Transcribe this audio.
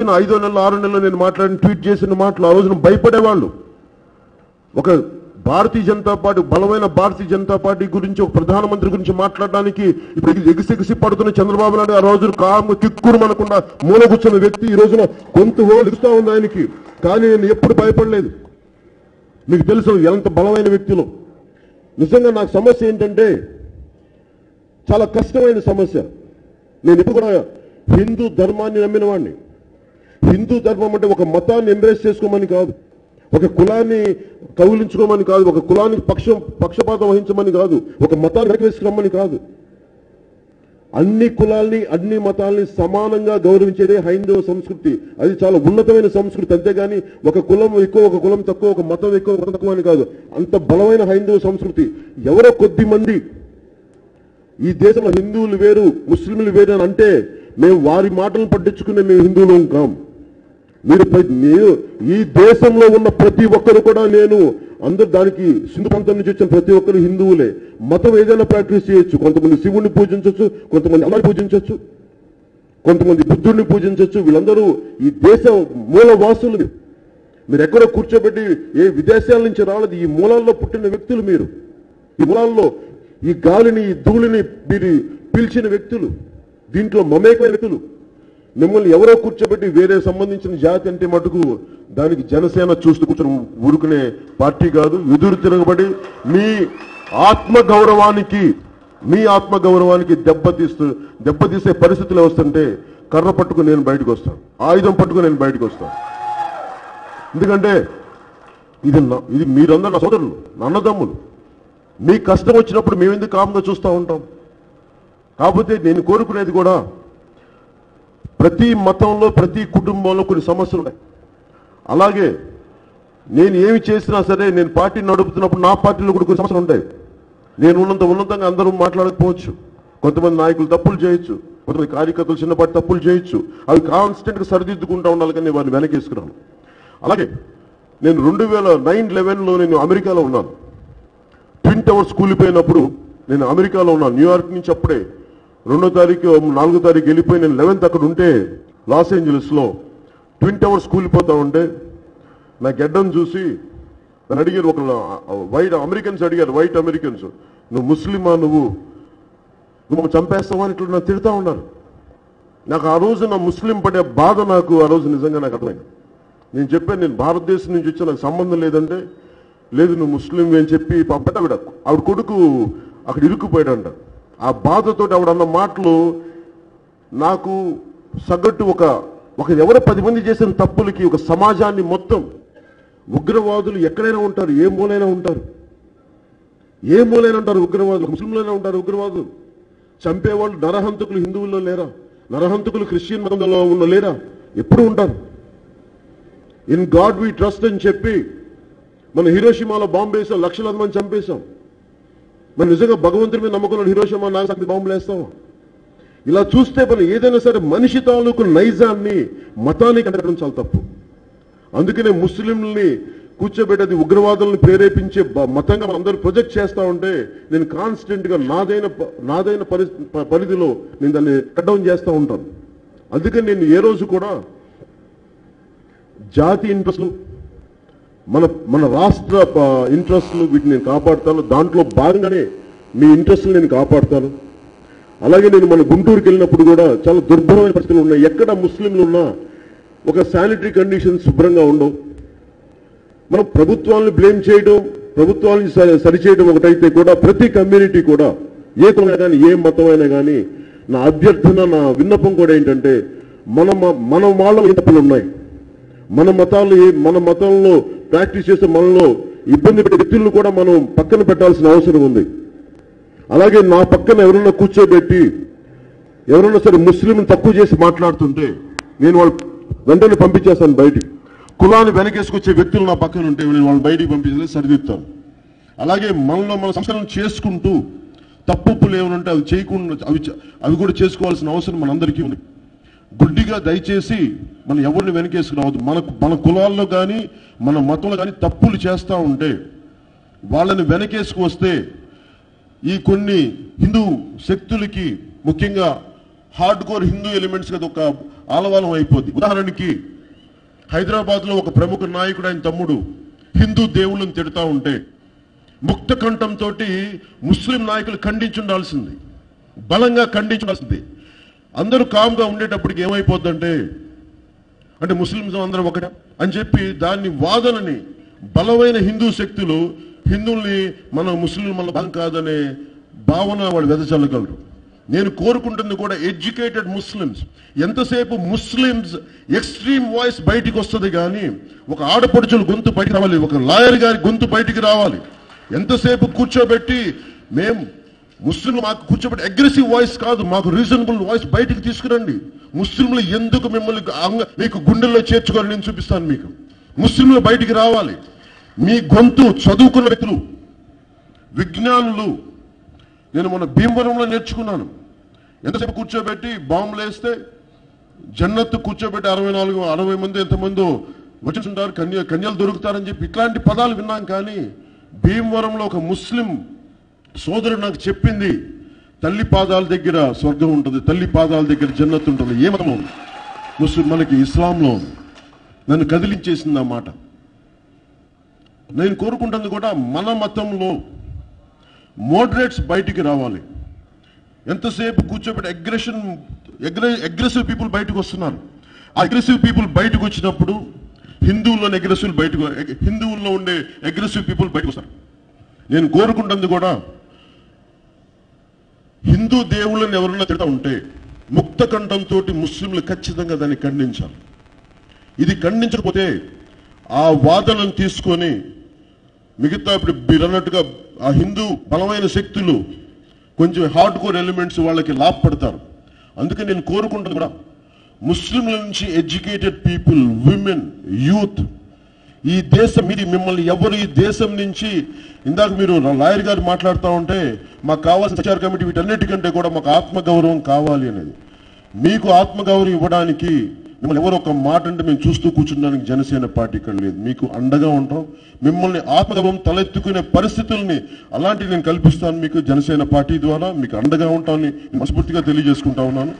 గడిచిన 5 నెలలు 6 నెలలు నేను మాట్లాడిన ట్వీట్ చేసిన మాటలు ఆ రోజున భయపడేవాళ్ళు. ఒక భారతీయ జనతా పార్టీ, బలమైన భారతీయ జనతా పార్టీ గురించి, ఒక ప్రధానమంత్రి గురించి మాట్లాడడానికి ఇప్పుడు ఎగిసి పడుతున్న చంద్రబాబు నాయుడు ఆ రోజున కాము కిక్కురు అనకుండా మూల కూర్చున్న వ్యక్తి ఈ రోజున కొంత ఎదుగుతా ఉంది ఆయనకి. కానీ నేను ఎప్పుడు భయపడలేదు. మీకు తెలుసు ఎంత బలమైన వ్యక్తులు. నిజంగా నాకు సమస్య ఏంటంటే చాలా కష్టమైన సమస్య. నేను ఎప్పుడు కూడా హిందూ ధర్మాన్ని నమ్మిన వాడిని. హిందూ ధర్మం అంటే ఒక మతాన్ని ఎంబ్రేస్ చేసుకోమని కాదు, ఒక కులాన్ని కౌలించుకోమని కాదు, ఒక కులానికి పక్షపాతం వహించమని కాదు, ఒక మతాన్ని వేసుకురమ్మని కాదు. అన్ని కులాల్ని అన్ని మతాల్ని సమానంగా గౌరవించేదే హైందవ సంస్కృతి. అది చాలా ఉన్నతమైన సంస్కృతి. అంతేగాని ఒక కులం ఎక్కువ, ఒక కులం తక్కువ, ఒక మతం ఎక్కువ, ఒక తక్కువ అని కాదు. అంత బలమైన హైందవ సంస్కృతి. ఎవరో కొద్ది మంది ఈ దేశంలో హిందువులు వేరు ముస్లింలు వేరు అని అంటే మేము వారి మాటలను పట్టించుకునే మేము హిందువులం కాం. మీరు ఈ దేశంలో ఉన్న ప్రతి ఒక్కరు కూడా, నేను అందరు దానికి సింధు ప్రాంతం నుంచి వచ్చిన ప్రతి ఒక్కరు హిందువులే. మతం ఏదైనా ప్రాక్టీస్ చేయొచ్చు. కొంతమంది శివుణ్ణి పూజించవచ్చు, కొంతమంది అల్లాహ్ని పూజించవచ్చు, కొంతమంది బుద్ధుడిని పూజించవచ్చు. వీళ్ళందరూ ఈ దేశ మూల వాసులు. మీరు ఎక్కడో కూర్చోబెట్టి ఏ విదేశాల నుంచి రాలేదు. ఈ మూలాల్లో పుట్టిన వ్యక్తులు మీరు. ఈ మూలాల్లో ఈ గాలిని, ఈ ధూళిని మీరు పీల్చిన వ్యక్తులు, దీంట్లో మమేకమైన వ్యక్తులు. మిమ్మల్ని ఎవరో కూర్చోబెట్టి వేరే సంబంధించిన జాతి అంటే మటుకు దానికి జనసేన చూస్తూ కూర్చొని ఊరుకునే పార్టీ కాదు. ఎదురు తిరగబడి మీ ఆత్మగౌరవానికి దెబ్బతీసే పరిస్థితులు వస్తుంటే కర్ర పట్టుకుని నేను బయటకు వస్తాను, ఆయుధం పట్టుకుని నేను బయటకు వస్తాను. ఎందుకంటే ఇది మీరందరూ నా సోదరులు, అన్నదమ్ములు. మీ కష్టం వచ్చినప్పుడు మేమెందుకు కామ్గా చూస్తూ ఉంటాం. కాకపోతే నేను కోరుకునేది కూడా, ప్రతి మతంలో ప్రతి కుటుంబంలో కొన్ని సమస్యలు ఉన్నాయి. అలాగే నేను ఏమి చేసినా సరే, నేను పార్టీ నడుపుతున్నప్పుడు నా పార్టీలో కూడా కొన్ని సమస్యలు ఉంటాయి. నేను ఉన్నతంగా అందరూ మాట్లాడకపోవచ్చు. కొంతమంది నాయకులు తప్పులు చేయొచ్చు, కొంతమంది కార్యకర్తలు చిన్నపాటి తప్పులు చేయొచ్చు. అవి కాన్స్టెంట్గా సరిదిద్దుకుంటూ ఉండాలి, కానీ వారిని వెనకేసుకున్నాను. అలాగే నేను 2009-11లో నేను అమెరికాలో ఉన్నాను. ట్విన్ టవర్స్ కూలిపోయినప్పుడు నేను అమెరికాలో ఉన్నాను. న్యూయార్క్ నుంచి అప్పుడే 2వ తారీఖు 4వ తారీఖు వెళ్ళిపోయి నేను 11th అక్కడ ఉంటే లాస్ ఏంజలస్లో ట్విన్ టవర్స్ కూలిపోతా ఉంటే నా గెడ్డం చూసి నన్ను అడిగారు, ఒక వైట్ అమెరికన్స్ అడిగారు, వైట్ అమెరికన్స్, నువ్వు ముస్లిమా, నువ్వు చంపేస్తావా అని ఇట్లా నాకు తిడతా ఉన్నారు. నాకు ఆ రోజు నా ముస్లిం పడే బాధ నాకు ఆ రోజు నిజంగా నాకు అర్థమైంది. నేను చెప్పాను, నేను భారతదేశం నుంచి వచ్చి నాకు సంబంధం లేదంటే, లేదు నువ్వు ముస్లిం అని చెప్పి ఆవిడ కొడుకు అక్కడ ఇరుక్కుపోయాడంట. ఆ బాధతో ఆవిడన్న మాటలు నాకు సగటు ఒక ఎవరో 10 మంది చేసిన తప్పులకి ఒక సమాజాన్ని మొత్తం, ఉగ్రవాదులు ఎక్కడైనా ఉంటారు, ఏ మూలైనా ఉంటారు, ఉగ్రవాదులు ముస్లింలోనే ఉంటారు. ఉగ్రవాదులు చంపేవాళ్ళు, నరహంతకులు హిందువుల్లో లేరా? నరహంతకులు క్రిస్టియన్ మతంలో లేరా? ఎప్పుడు ఉంటారు. ఇన్ గాడ్ వి ట్రస్ట్ అని చెప్పి మన హిరోషిమాలో బాంబు వేసాం, లక్షలాది మంది చంపేశాం. మనం నిజంగా భగవంతుడి మీద నమ్మకంలో హిరోషిమా నాగసాకి బాంబులు వేస్తాం. ఇలా చూస్తే మనం ఏదైనా సరే మనిషి తాలూకు నైజాన్ని మతానికి అంటడం చాలా తప్పు. అందుకనే ముస్లింలని కూర్చోబెట్టేది ఉగ్రవాదులను ప్రేరేపించే మతంగా మనం అందరూ ప్రొజెక్ట్ చేస్తూ ఉంటే నేను కాన్స్టెంట్గా నాదైన పరిధిలో నేను దాన్ని కట్ డౌన్ చేస్తూ ఉంటాను. అందుకని నేను ఏ రోజు కూడా జాతి ఇంట్రెస్ట్లు, మన రాష్ట్ర ఇంట్రెస్ట్లు వీటిని నేను కాపాడుతాను. దాంట్లో భాగంగానే మీ ఇంట్రెస్ట్లు నేను కాపాడుతాను. అలాగే నేను మన గుంటూరుకి వెళ్ళినప్పుడు కూడా చాలా దుర్భరమైన పరిస్థితులు ఉన్నాయి. ఎక్కడ ముస్లింలు ఉన్నా ఒక శానిటరీ కండిషన్స్ శుభ్రంగా ఉండవు. మనం ప్రభుత్వాలను బ్లేమ్ చేయడం, ప్రభుత్వాలను సరిచేయడం ఒకటైతే కూడా ప్రతి కమ్యూనిటీ కూడా, ఏ కులమైనా కానీ ఏ మతమైనా కానీ, నా అభ్యర్థన, నా విన్నపం కూడా ఏంటంటే, మన వాళ్ళ తప్పులు ఉన్నాయి. మన మతంలో ప్రాక్టీస్ చేసే మనలో ఇబ్బంది పెట్టే వ్యక్తులను కూడా మనం పక్కన పెట్టాల్సిన అవసరం ఉంది. అలాగే నా పక్కన ఎవరన్నా కూర్చోబెట్టి ఎవరన్నా సరే ముస్లింని తక్కువ చేసి మాట్లాడుతుంటే నేను వాళ్ళు వెంటనే పంపించేస్తాను బయటికి. కులాన్ని వెనకేసుకొచ్చే వ్యక్తులు నా పక్కన ఉంటే నేను వాళ్ళని బయటికి పంపించేసి సరిదిద్దుతాను. అలాగే మన సంస్కరణ చేసుకుంటూ తప్పులు ఏమనంటే అవి చేయకుండా అవి కూడా చేసుకోవాల్సిన అవసరం మనందరికీ ఉంది. గుడ్డిగా దయచేసి మనం ఎవరిని వెనకేసుకురావద్దు. మన కులాల్లో కానీ మన మతంలో కానీ తప్పులు చేస్తూ ఉంటే వాళ్ళని వెనకేసుకు వస్తే ఈ కొన్ని హిందూ శక్తులకి, ముఖ్యంగా హార్డ్ కోర్ హిందూ ఎలిమెంట్స్ కదా, ఒక ఆలవాలం అయిపోద్ది. ఉదాహరణకి హైదరాబాద్లో ఒక ప్రముఖ నాయకుడు ఆయన తమ్ముడు హిందూ దేవుళ్ళని తిడతా ఉంటే ముక్త కంఠంతో ముస్లిం నాయకులు ఖండించుండాల్సింది, బలంగా ఖండించాల్సింది. అందరూ కామ్గా ఉండేటప్పటికి ఏమైపోద్దంటే అంటే ముస్లింస్ అందరూ ఒకటే అని చెప్పి దాన్ని వాదనని బలమైన హిందూ శక్తులు హిందువుల్ని మన ముస్లిం మన బలం కాదనే భావన వాళ్ళు వెదజల్లగలరు. నేను కోరుకుంటుంది కూడా ఎడ్యుకేటెడ్ ముస్లిమ్స్. ఎంతసేపు ముస్లిమ్స్ ఎక్స్ట్రీమ్ వాయిస్ బయటికి వస్తుంది కానీ ఒక ఆడపడుచుల గొంతు బయటికి రావాలి, ఒక లాయర్ గారి గొంతు బయటికి రావాలి. ఎంతసేపు కూర్చోబెట్టి మేము ముస్లింలు మాకు కూర్చోబెట్టి అగ్రెసివ్ వాయిస్ కాదు, మాకు రీజనబుల్ వాయిస్ బయటికి తీసుకురండి. ముస్లింలు ఎందుకు మిమ్మల్ని మీకు గుండెల్లో చేర్చుకొని నేను చూపిస్తాను. మీకు ముస్లింలు బయటికి రావాలి. మీ గొంతు చదువుకున్న వ్యక్తులు, విజ్ఞానులు. నేను మొన్న భీమవరంలో నేర్చుకున్నాను. ఎంతసేపు కూర్చోబెట్టి బాంబులు వేస్తే జన్నత్తు కూర్చోబెట్టి 60 మంది ఎంతమందో వచ్చింటారు, కన్యలు దొరుకుతారని చెప్పి ఇట్లాంటి పదాలు విన్నాం. కానీ భీమవరంలో ఒక ముస్లిం సోదరుడు నాకు చెప్పింది, తల్లి పాదాల దగ్గర స్వర్గం ఉంటుంది, తల్లి పాదాల దగ్గర జన్నత్తు ఉంటుంది. ఏ మతం ముస్లిం మనకి ఇస్లాంలో నన్ను కదిలించేసింది ఆ మాట. నేను కోరుకుంటుంది కూడా మన మతంలో మోడరేట్స్ బయటికి రావాలి. ఎంతసేపు కూర్చోబెట్టి అగ్రెసివ్ పీపుల్ బయటకు వస్తున్నారు. ఆ అగ్రెసివ్ పీపుల్ బయటకు వచ్చినప్పుడు హిందువుల్లో ఉండే అగ్రెసివ్ పీపుల్ బయటకు వస్తారు. నేను కోరుకుంటుంది కూడా హిందూ దేవుళ్ళని ఎవరన్నా తిడతా ఉంటే ముక్త కంఠంతో ముస్లింలు ఖచ్చితంగా దాన్ని ఖండించాలి. ఇది ఖండించకపోతే ఆ వాదనను తీసుకొని మిగతా ఇప్పుడు మీరు అన్నట్టుగా ఆ హిందూ బలమైన శక్తులు కొంచెం హార్డ్ కోర్ ఎలిమెంట్స్ వాళ్ళకి లాభపడతారు. అందుకే నేను కోరుకుంటుంది కూడా ముస్లింల నుంచి ఎడ్యుకేటెడ్ పీపుల్, విమెన్, యూత్, ఈ దేశం ఇది మిమ్మల్ని ఎవరు ఈ దేశం నుంచి ఇందాక మీరు లాయర్ గారు మాట్లాడుతూ ఉంటే మాకు కావాల్సిన ప్రచార కమిటీ వీటన్నిటికంటే కూడా మాకు ఆత్మగౌరవం కావాలి అనేది. మీకు ఆత్మగౌరవం ఇవ్వడానికి మిమ్మల్ని ఎవరు ఒక మాట అంటే మేము చూస్తూ కూర్చున్నానికి జనసేన పార్టీ ఇక్కడ లేదు. మీకు అండగా ఉంటాం. మిమ్మల్ని ఆత్మగౌరవం తలెత్తుకునే పరిస్థితుల్ని అలాంటివి నేను కల్పిస్తాను. మీకు జనసేన పార్టీ ద్వారా మీకు అండగా ఉంటానని మనస్ఫూర్తిగా తెలియజేసుకుంటా ఉన్నాను.